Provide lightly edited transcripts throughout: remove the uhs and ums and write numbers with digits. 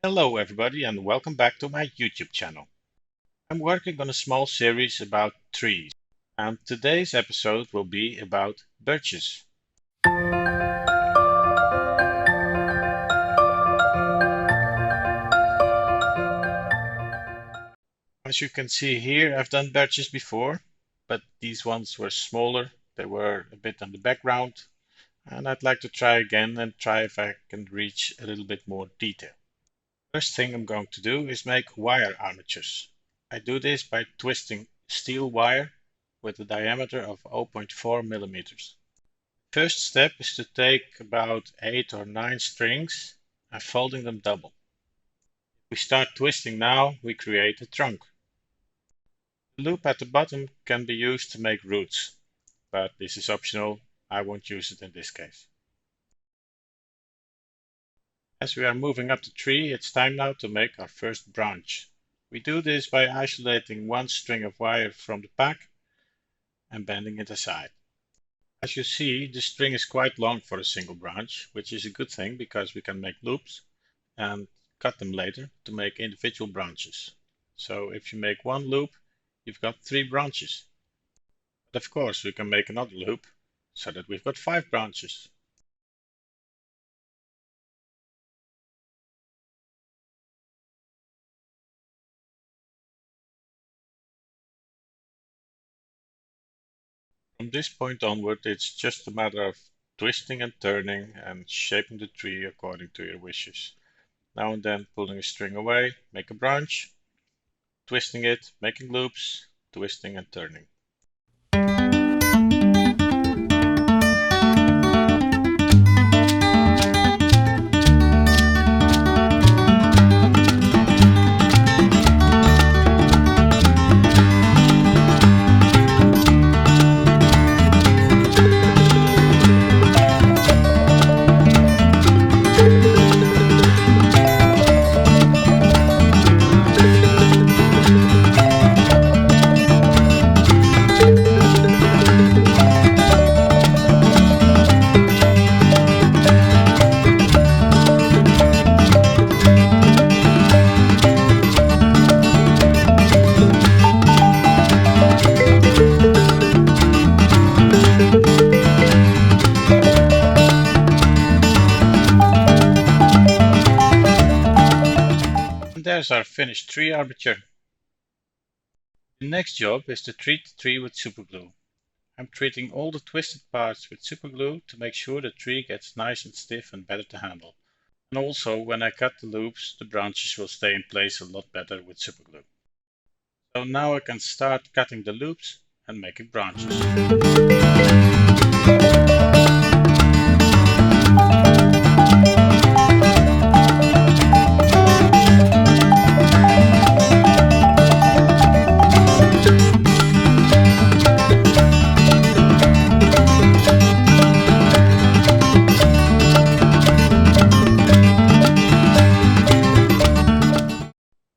Hello everybody and welcome back to my YouTube channel. I'm working on a small series about trees and today's episode will be about birches. As you can see here, I've done birches before, but these ones were smaller, they were a bit on the background, and I'd like to try again and try if I can reach a little bit more detail. First thing I'm going to do is make wire armatures. I do this by twisting steel wire with a diameter of 0.4 millimeters. First step is to take about 8 or 9 strings and folding them double. If we start twisting now, we create a trunk. The loop at the bottom can be used to make roots, but this is optional. I won't use it in this case. As we are moving up the tree, it's time now to make our first branch. We do this by isolating one string of wire from the pack and bending it aside. As you see, the string is quite long for a single branch, which is a good thing because we can make loops and cut them later to make individual branches. So if you make one loop, you've got 3 branches. But of course, we can make another loop so that we've got 5 branches. From this point onward, it's just a matter of twisting and turning and shaping the tree according to your wishes. Now and then pulling a string away, make a branch, twisting it, making loops, twisting and turning. And there's our finished tree armature. The next job is to treat the tree with superglue. I'm treating all the twisted parts with superglue to make sure the tree gets nice and stiff and better to handle. And also, when I cut the loops, the branches will stay in place a lot better with superglue. So now I can start cutting the loops and making branches.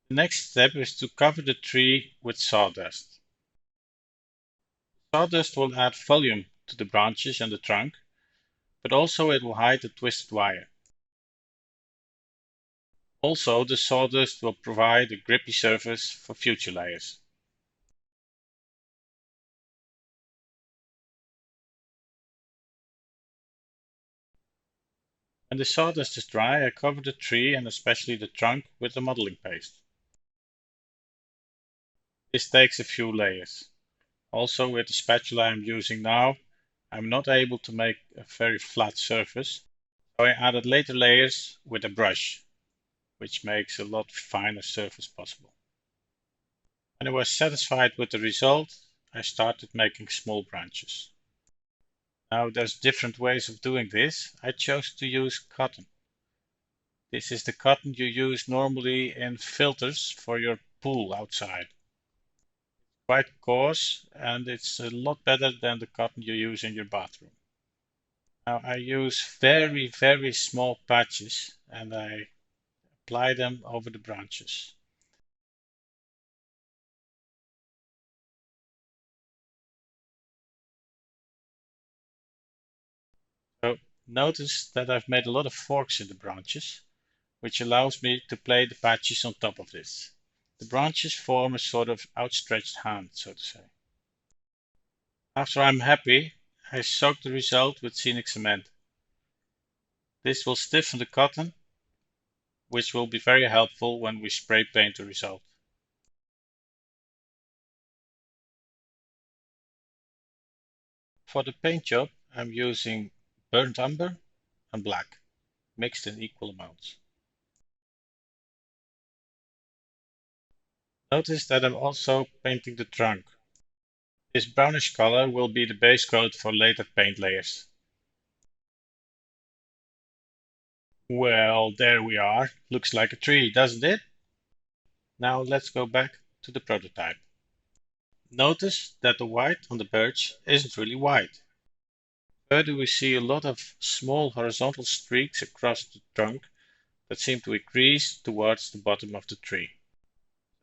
The next step is to cover the tree with sawdust. Sawdust will add volume to the branches and the trunk, but also it will hide the twisted wire. Also, the sawdust will provide a grippy surface for future layers. When the sawdust is dry, I cover the tree and especially the trunk with the modeling paste. This takes a few layers. Also, with the spatula I'm using now, I'm not able to make a very flat surface, so I added later layers with a brush, which makes a lot finer surface possible. When I was satisfied with the result, I started making small branches. Now there's different ways of doing this. I chose to use cotton. This is the cotton you use normally in filters for your pool outside. Quite coarse and it's a lot better than the cotton you use in your bathroom. Now I use very small patches and I apply them over the branches. So notice that I've made a lot of forks in the branches. which allows me to play the patches on top of this. The branches form a sort of outstretched hand, so to say. After I'm happy, I soak the result with scenic cement. This will stiffen the cotton, which will be very helpful when we spray paint the result. For the paint job, I'm using burnt umber and black, mixed in equal amounts. Notice that I'm also painting the trunk. This brownish color will be the base coat for later paint layers. Well, there we are. Looks like a tree, doesn't it? Now let's go back to the prototype. Notice that the white on the birch isn't really white. Further, we see a lot of small horizontal streaks across the trunk that seem to increase towards the bottom of the tree.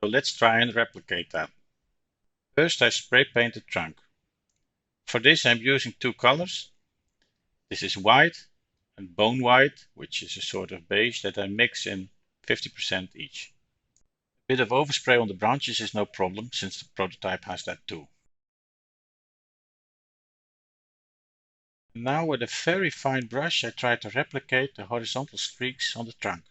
So let's try and replicate that. First, I spray paint the trunk. For this, I'm using two colors. This is white and bone white, which is a sort of beige that I mix in 50% each. A bit of overspray on the branches is no problem, since the prototype has that too. Now with a very fine brush, I try to replicate the horizontal streaks on the trunk.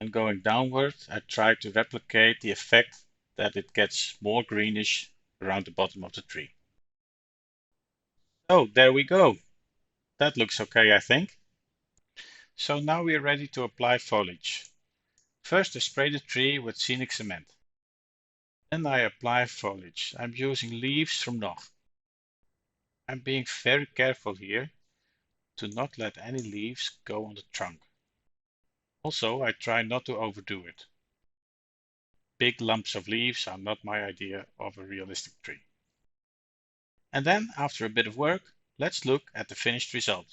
And going downward, I try to replicate the effect that it gets more greenish around the bottom of the tree. So there we go. That looks okay, I think. So now we are ready to apply foliage. First, I spray the tree with scenic cement. Then I apply foliage. I'm using leaves from Nog. I'm being very careful here to not let any leaves go on the trunk. Also, I try not to overdo it. Big lumps of leaves are not my idea of a realistic tree. And then, after a bit of work, let's look at the finished result.